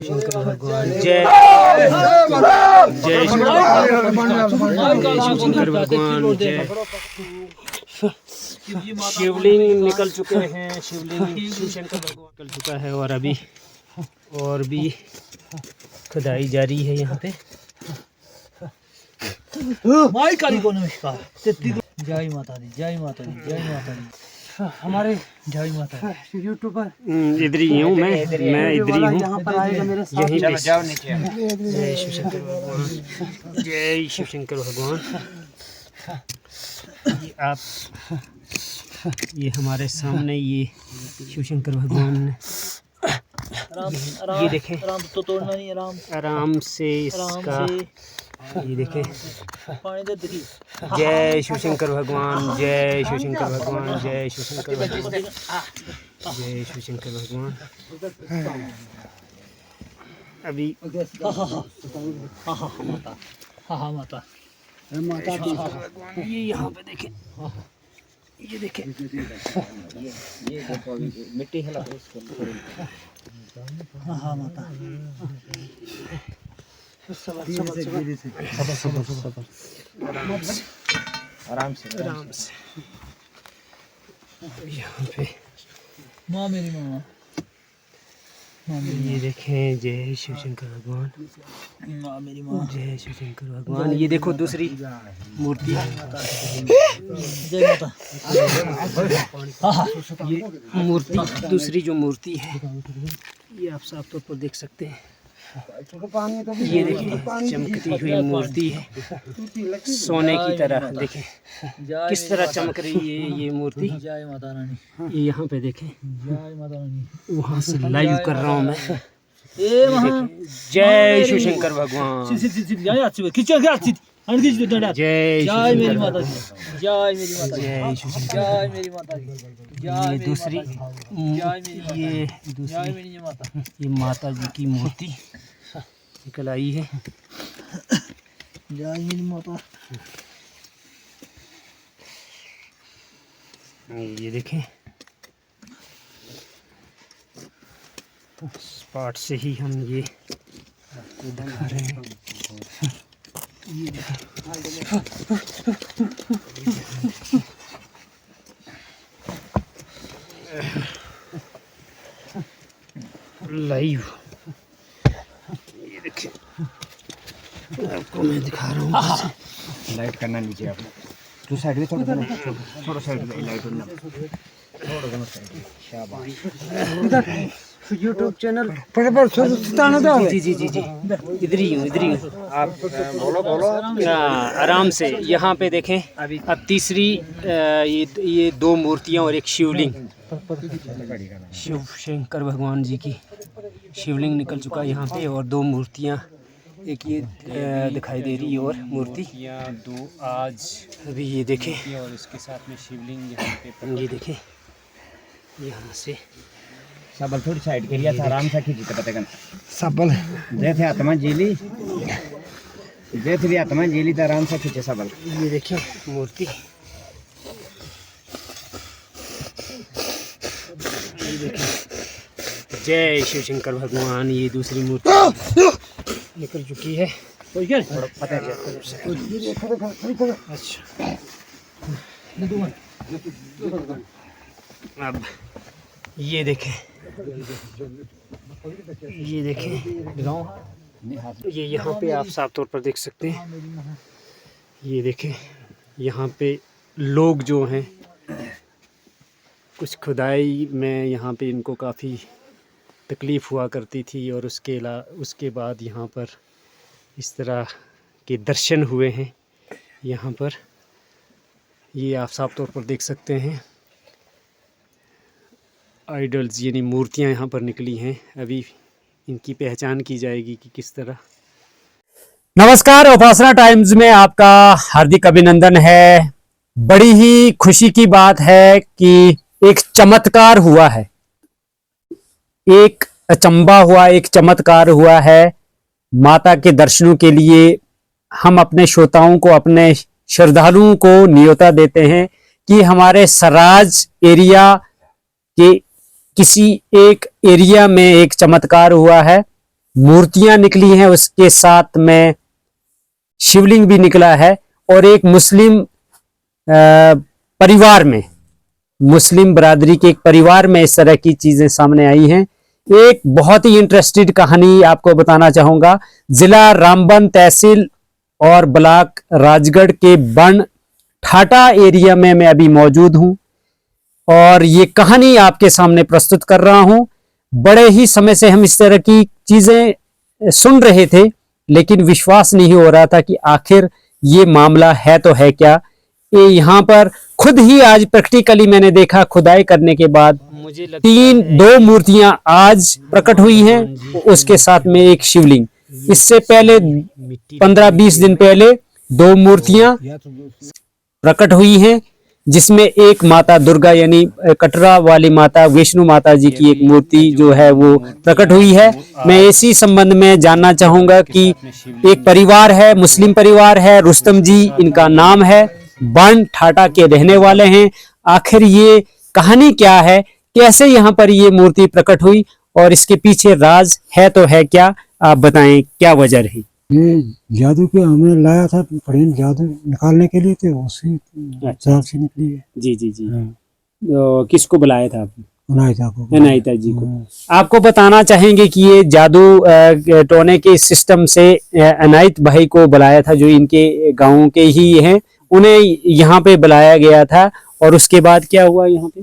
शंकर भगवान जय जय शंकर भगवान जय। शिवलिंग निकल चुके हैं, शिवलिंग शिव शंकर भगवान निकल चुका है और अभी और भी खुदाई जारी है यहाँ पे। जय माता दी, जय माता दी, जय माता दी। हमारे जय माता यूट्यूबर इधर ही हूँ मैं इधर ही हूँ यहाँ पर आएगा मेरे साथ। यहीं पे। जय शिव शंकर भगवान, जय शिव शंकर भगवान। ये आप ये हमारे सामने ये शिव शंकर भगवान ये देखें, आराम तो तोड़ना नहीं, आराम से इसका ये देखें। पानी दे देखिए। जय शिव शंकर भगवान, जय शिव शंकर भगवान, जय शिव शंकर भगवान, जय शिव शंकर भगवान। अभी हाँ माता ये यहाँ पे देखें, ये देखें मिट्टी हिला हाँ माता आराम से यहाँ पे माँ मेरी माँ ये देखें। जय शिव शंकर भगवान, माँ मेरी माँ, जय शिव शंकर भगवान। ये देखो दूसरी मूर्ति, जय माता। ये मूर्ति दूसरी जो मूर्ति है ये आप साफ तौर पर देख सकते हैं। ये देखिए चमकती हुई मूर्ति है सोने की तरह। देखें किस तरह चमक रही है ये मूर्ति। जय माता रानी, ये यहाँ पे देखें, जय माता रानी। वहाँ से लाइव कर रहा हूँ मैं। ए वहाँ जय शिव शंकर भगवान, जय मेरी माता दी, जय मेरी माता दी, जय शिव शंकर। जय मेरी माता दी, ये दूसरी ये दूसरी मेरी माता। ये माता जी की मूर्ति निकल आई है। जय मेरी माता। ये देखें स्पॉट से ही हम ये आपको दिखा रहे हैं। ये लाइव ये देखिए आपको मैं दिखा रहा हूँ। लाइट करना नीचे आप तू साइड में थोड़ा साइड में लाइट होना थोड़ा साइड। शाबाश। यूट्यूब चैनल जी जी जी जी इधर ही हूँ आप बोलो आराम से। यहाँ पे देखें अब तीसरी ये दो मूर्तियाँ और एक शिवलिंग शिव शंकर भगवान जी की शिवलिंग निकल चुका है यहाँ पे और दो मूर्तियाँ एक ये दिखाई दे रही है और मूर्ति दो आज अभी ये देखें और इसके साथ में शिवलिंग यहाँ पे ये देखें यहाँ से सबल थोड़ी साइड के लिए आराम से खींची पता करना सबल जैसे आत्मा जेली जैसे भी आत्मा जेली तो आराम से खींचे सबल। ये देखिए मूर्ति ये देखिए। जय शिव शंकर भगवान। ये दूसरी मूर्ति निकल चुकी है। पता है अच्छा अब ये देखें ये यहाँ पे आप साफ तौर पर देख सकते हैं। ये देखें यहाँ पे लोग जो हैं कुछ खुदाई में यहाँ पे इनको काफ़ी तकलीफ़ हुआ करती थी और उसके बाद यहाँ पर इस तरह के दर्शन हुए हैं। यहाँ पर ये आप साफ तौर पर देख सकते हैं आइडल्स यानी मूर्तियाँ यहाँ पर निकली हैं। अभी इनकी पहचान की जाएगी कि किस तरह। नमस्कार, उपासना टाइम्स में आपका हार्दिक अभिनंदन है। बड़ी ही खुशी की बात है कि एक चमत्कार हुआ है, एक अचंबा हुआ, एक चमत्कार हुआ है। माता के दर्शनों के लिए हम अपने श्रोताओं को, अपने श्रद्धालुओं को न्योता देते हैं कि हमारे सराज एरिया के किसी एक एरिया में एक चमत्कार हुआ है मूर्तियां निकली हैं, उसके साथ में शिवलिंग भी निकला है। और एक मुस्लिम परिवार में, मुस्लिम बरादरी के एक परिवार में इस तरह की चीजें सामने आई हैं। एक बहुत ही इंटरेस्टेड कहानी आपको बताना चाहूंगा। जिला रामबन, तहसील और ब्लॉक राजगढ़ के बन ठाटा एरिया में मैं अभी मौजूद हूं और ये कहानी आपके सामने प्रस्तुत कर रहा हूं। बड़े ही समय से हम इस तरह की चीजें सुन रहे थे, लेकिन विश्वास नहीं हो रहा था कि आखिर ये मामला है तो है क्या। ये यहाँ पर खुद ही आज प्रैक्टिकली मैंने देखा, खुदाई करने के बाद मुझे लगता है दो मूर्तियां आज प्रकट हुई हैं, उसके साथ में एक शिवलिंग। इससे पहले 15-20 दिन पहले 2 मूर्तियां प्रकट हुई हैं, जिसमें एक माता दुर्गा यानी कटरा वाली माता विष्णु माता जी की एक मूर्ति जो है वो प्रकट हुई है। मैं इसी संबंध में जानना चाहूंगा कि एक परिवार है, मुस्लिम परिवार है, रुस्तम जी इनका नाम है, बन ठाटा के रहने वाले हैं। आखिर ये कहानी क्या है, कैसे यहाँ पर ये मूर्ति प्रकट हुई और इसके पीछे राज है तो है क्या, आप बताएं क्या वजह रही। ये जादू के हमने लाया था, पढ़ेन जादू निकालने के लिए, थे उसी हिसाब से निकली है। जी जी जी। हाँ। तो किसको बुलाया था आपने? अनायता जी को। आपको बताना चाहेंगे कि ये जादू टोने के सिस्टम से अनायत भाई को बुलाया था, जो इनके गांव के ही हैं, उन्हें यहाँ पे बुलाया गया था। और उसके बाद क्या हुआ यहाँ पे?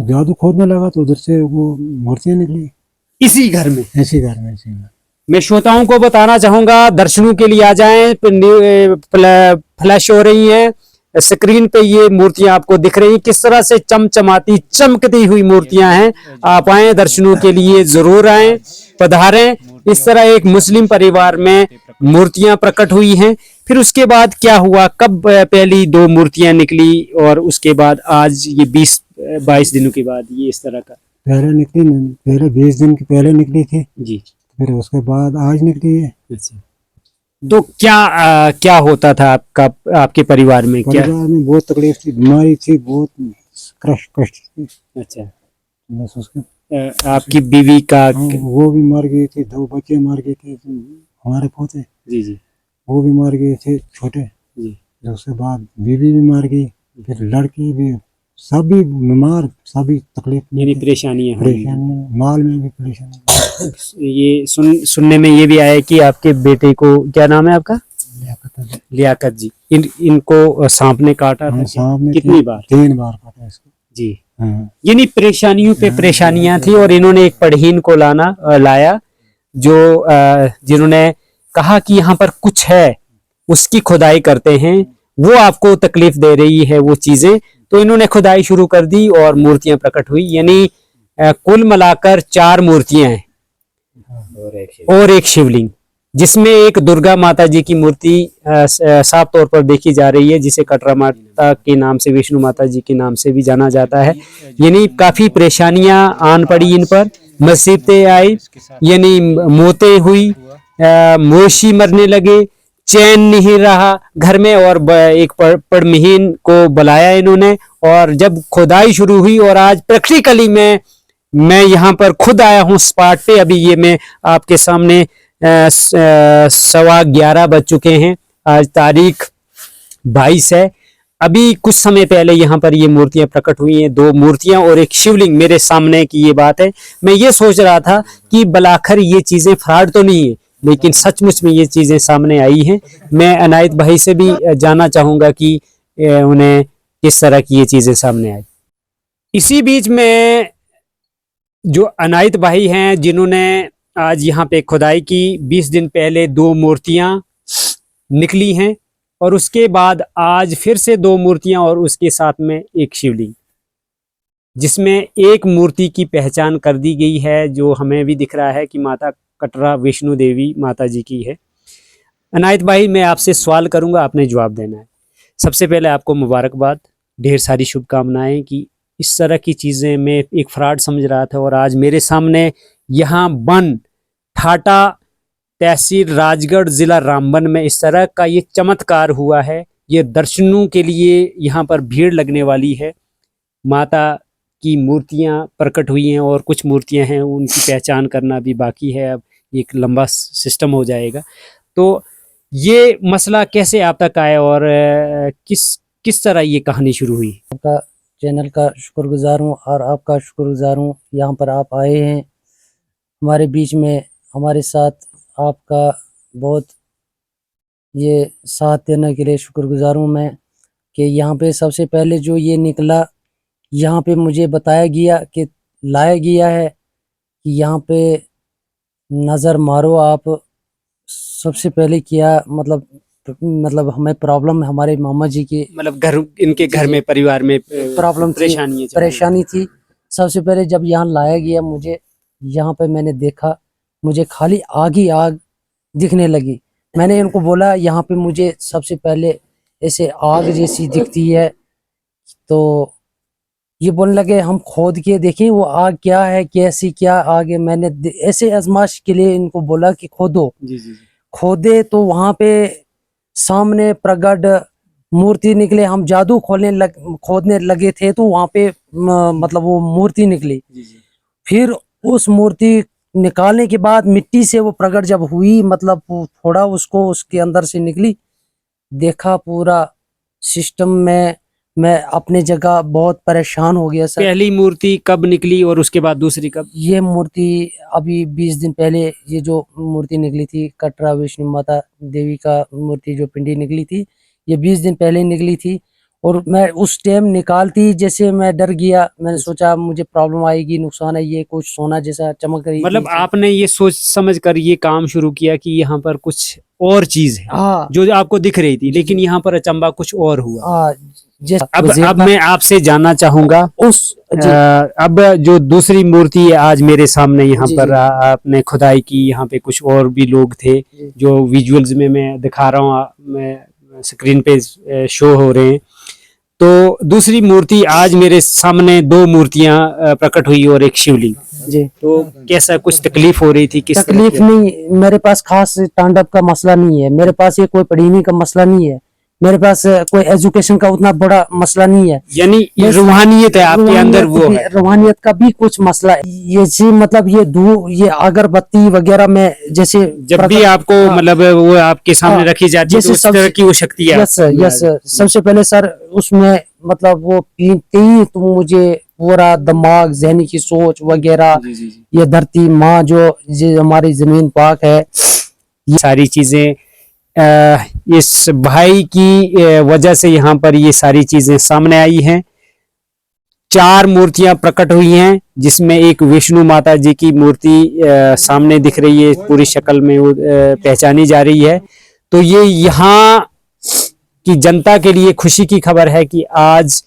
जादू खोदने लगा तो उधर से वो मूर्तियां निकली इसी घर में। ऐसी घर में, ऐसी में। मैं श्रोताओं को बताना चाहूंगा, दर्शनों के लिए आ जाएं, फ्लैश हो रही हैं स्क्रीन पे, ये मूर्तियां आपको दिख रही हैं किस तरह से चमचमाती चमकती हुई मूर्तियां हैं। आप आए, दर्शनों के लिए जरूर आए, पधारें। इस तरह एक मुस्लिम परिवार में मूर्तियां प्रकट हुई हैं। फिर उसके बाद क्या हुआ, कब पहली 2 मूर्तियां निकली और उसके बाद आज ये 20-22 दिनों के बाद ये इस तरह का? पहले निकली, पहले 20 दिन की पहले निकली थी जी, फिर उसके बाद आज निकली है। अच्छा। तो क्या होता था आपके परिवार में? क्या परिवार में बहुत तकलीफ थी, बीमारी थी, बहुत कष्ट थी। अच्छा। बस उसके आपकी बीवी का? वो भी मर गई थी, 2 बच्चे मर गए थे हमारे पोते। जी जी। वो भी मर गए थे छोटे जी। उसके बाद बीवी भी मर गई, फिर लड़की भी, सभी बीमार, सभी तकलीफ यानी परेशानियां हुई। परेशानी, माल में भी परेशानी। ये सुनने में ये भी आया कि आपके बेटे को, क्या नाम है आपका? लियाकत जी, इनको सांप ने काटा था। सांप ने कितनी बार? 3 बार काटा इसको। जी। हाँ। यानी परेशानियों पे परेशानियां थी और इन्होंने एक पढ़हीन को लाया, जो जिन्होंने कहा कि यहाँ पर कुछ है, उसकी खुदाई करते हैं, वो आपको तकलीफ दे रही है वो चीजें। तो इन्होंने खुदाई शुरू कर दी और मूर्तियां प्रकट हुई। यानी कुल मिलाकर 4 मूर्तियां हैं और एक शिवलिंग, जिसमें एक दुर्गा माता जी की मूर्ति साफ तौर पर देखी जा रही है, जिसे कटरा माता के नाम से, विष्णु माता जी के नाम से भी जाना जाता है। यानी काफी परेशानियां आन पड़ी इन पर, मुसीबतें आई, यानी मौतें हुई, मवेशी मरने लगे, चैन नहीं रहा घर में। और एक पड़महीन को बुलाया इन्होंने और जब खुदाई शुरू हुई, और आज प्रैक्टिकली मैं यहाँ पर खुद आया हूँ स्पॉट पे। अभी ये मैं आपके सामने 11:15 बज चुके हैं, आज तारीख 22 है। अभी कुछ समय पहले यहाँ पर ये मूर्तियां प्रकट हुई हैं, 2 मूर्तियां और एक शिवलिंग मेरे सामने की ये बात है। मैं ये सोच रहा था कि बलाखर ये चीजें फ्रॉड तो नहीं है, लेकिन सचमुच में ये चीजें सामने आई हैं। मैं अनायत भाई से भी जानना चाहूंगा कि उन्हें किस तरह की ये चीजें सामने आई। इसी बीच में जो अनायत भाई हैं, जिन्होंने आज यहाँ पे खुदाई की, 20 दिन पहले 2 मूर्तियां निकली हैं और उसके बाद आज फिर से 2 मूर्तियां और उसके साथ में एक शिवलिंग, जिसमें एक मूर्ति की पहचान कर दी गई है, जो हमें भी दिख रहा है कि माता कटरा विष्णु देवी माता जी की है। अनायत भाई, मैं आपसे सवाल करूंगा, आपने जवाब देना है। सबसे पहले आपको मुबारकबाद, ढेर सारी शुभकामनाएं कि इस तरह की चीज़ें मैं एक फ्रॉड समझ रहा था और आज मेरे सामने यहाँ बन ठाटा तहसील राजगढ़ जिला रामबन में इस तरह का ये चमत्कार हुआ है। ये दर्शनों के लिए यहाँ पर भीड़ लगने वाली है। माता की मूर्तियाँ प्रकट हुई हैं और कुछ मूर्तियाँ हैं उनकी पहचान करना भी बाकी है। अब एक लंबा सिस्टम हो जाएगा। तो ये मसला कैसे आप तक आया और किस तरह ये कहानी शुरू हुई? आपका चैनल का शुक्रगुजार हूँ और आपका शुक्रगुजार हूँ, यहाँ पर आप आए हैं हमारे बीच में, हमारे साथ आपका बहुत ये साथ देने के लिए शुक्रगुजार हूँ मैं। कि यहाँ पे सबसे पहले जो ये निकला, यहाँ पे मुझे बताया गया कि लाया गया है कि यहाँ पे नज़र मारो आप। सबसे पहले क्या मतलब हमें प्रॉब्लम, हमारे मामा जी की मतलब इनके घर में परिवार में प्रॉब्लम परेशानी थी। सबसे पहले जब यहाँ लाया गया, मुझे यहाँ पे मैंने देखा, मुझे खाली आग ही आग दिखने लगी। मैंने इनको बोला यहाँ पे मुझे सबसे पहले ऐसे आग जैसी दिखती है, तो ये बोलने लगे हम खोद के देखें वो आग क्या है, कैसी क्या आग है। मैंने ऐसे आजमाइश के लिए इनको बोला कि खोदो। खोदे तो वहाँ पे सामने प्रगट मूर्ति निकले। हम जादू खोदने लगे थे तो वहाँ पे मतलब वो मूर्ति निकली। फिर उस मूर्ति निकालने के बाद मिट्टी से वो प्रगट जब हुई, मतलब थोड़ा उसको उसके अंदर से निकली, देखा पूरा सिस्टम में मैं अपने जगह बहुत परेशान हो गया सर। पहली मूर्ति कब निकली और उसके बाद दूसरी कब? ये मूर्ति अभी 20 दिन पहले ये जो मूर्ति निकली थी, कटरा विष्णु माता देवी का मूर्ति जो पिंडी निकली थी, ये 20 दिन पहले निकली थी। और मैं उस टाइम निकालती जैसे मैं डर गया, मैंने सोचा मुझे प्रॉब्लम आएगी, नुकसान है, ये कुछ सोना जैसा चमक रही। मतलब आपने ये सोच समझ कर ये काम शुरू किया कि यहाँ पर कुछ और चीज है। हाँ, जो आपको दिख रही थी, लेकिन यहाँ पर अचंबा कुछ और हुआ। हाँ, अब मैं आपसे जानना चाहूंगा अब जो दूसरी मूर्ति है आज मेरे सामने यहाँ पर आपने खुदाई की, यहाँ पे कुछ और भी लोग थे जो विजुअल्स में मैं दिखा रहा हूँ, मैं स्क्रीन पे शो हो रहे हैं। तो दूसरी मूर्ति आज मेरे सामने 2 मूर्तियां प्रकट हुई और एक शिवलिंग जी। तो कैसा कुछ तकलीफ हो रही थी? किस तकलीफ नहीं, मेरे पास खास तांडव का मसला नहीं है, मेरे पास ये कोई पढ़ने का मसला नहीं है, मेरे पास कोई एजुकेशन का उतना बड़ा मसला नहीं है। यानी रूहानियत है आपके अंदर, वो है रूहानियत का भी कुछ मसला है। ये जी मतलब ये अगरबत्ती वगैरह में जैसे जब भी आपको मतलब वो आपके सामने रखी जाती है तो उस तरह की वो शक्ति है। यस सबसे पहले सर उसमें मतलब वो पीते ही तो मुझे पूरा दिमाग, जहनी की सोच वगैरह, ये धरती माँ जो हमारी जमीन पाक है, ये सारी चीजें इस भाई की वजह से यहाँ पर ये सारी चीजें सामने आई हैं। 4 मूर्तियां प्रकट हुई हैं, जिसमें एक विष्णु माता जी की मूर्ति सामने दिख रही है, पूरी शक्ल में वो पहचानी जा रही है। तो ये यहाँ की जनता के लिए खुशी की खबर है कि आज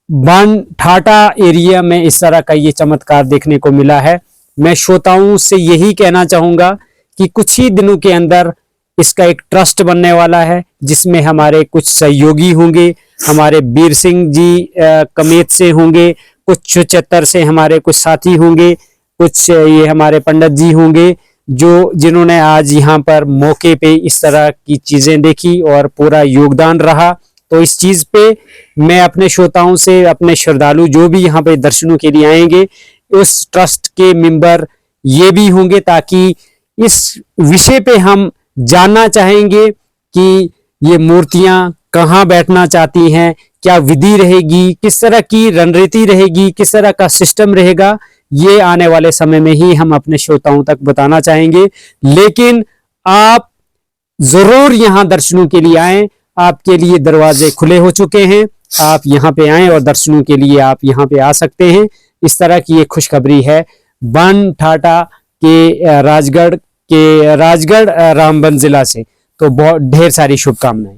बनठाटा एरिया में इस तरह का ये चमत्कार देखने को मिला है। मैं श्रोताओं से यही कहना चाहूंगा कि कुछ ही दिनों के अंदर इसका एक ट्रस्ट बनने वाला है, जिसमें हमारे कुछ सहयोगी होंगे, हमारे बीर सिंह जी कमेत से होंगे, कुछ 74 से हमारे कुछ साथी होंगे, कुछ ये हमारे पंडित जी होंगे जिन्होंने आज यहाँ पर मौके पे इस तरह की चीजें देखी और पूरा योगदान रहा। तो इस चीज पे मैं अपने श्रोताओं से, अपने श्रद्धालु जो भी यहाँ पे दर्शनों के लिए आएंगे, उस ट्रस्ट के मेंबर ये भी होंगे, ताकि इस विषय पे हम जानना चाहेंगे कि ये मूर्तियां कहाँ बैठना चाहती हैं, क्या विधि रहेगी, किस तरह की रणनीति रहेगी, किस तरह का सिस्टम रहेगा, ये आने वाले समय में ही हम अपने श्रोताओं तक बताना चाहेंगे। लेकिन आप जरूर यहाँ दर्शनों के लिए आएं, आपके लिए दरवाजे खुले हो चुके हैं, आप यहाँ पे आएं और दर्शनों के लिए आप यहाँ पे आ सकते हैं। इस तरह की ये खुशखबरी है बनठाटा के राजगढ़ रामबन जिला से। तो बहुत ढेर सारी शुभकामनाएं।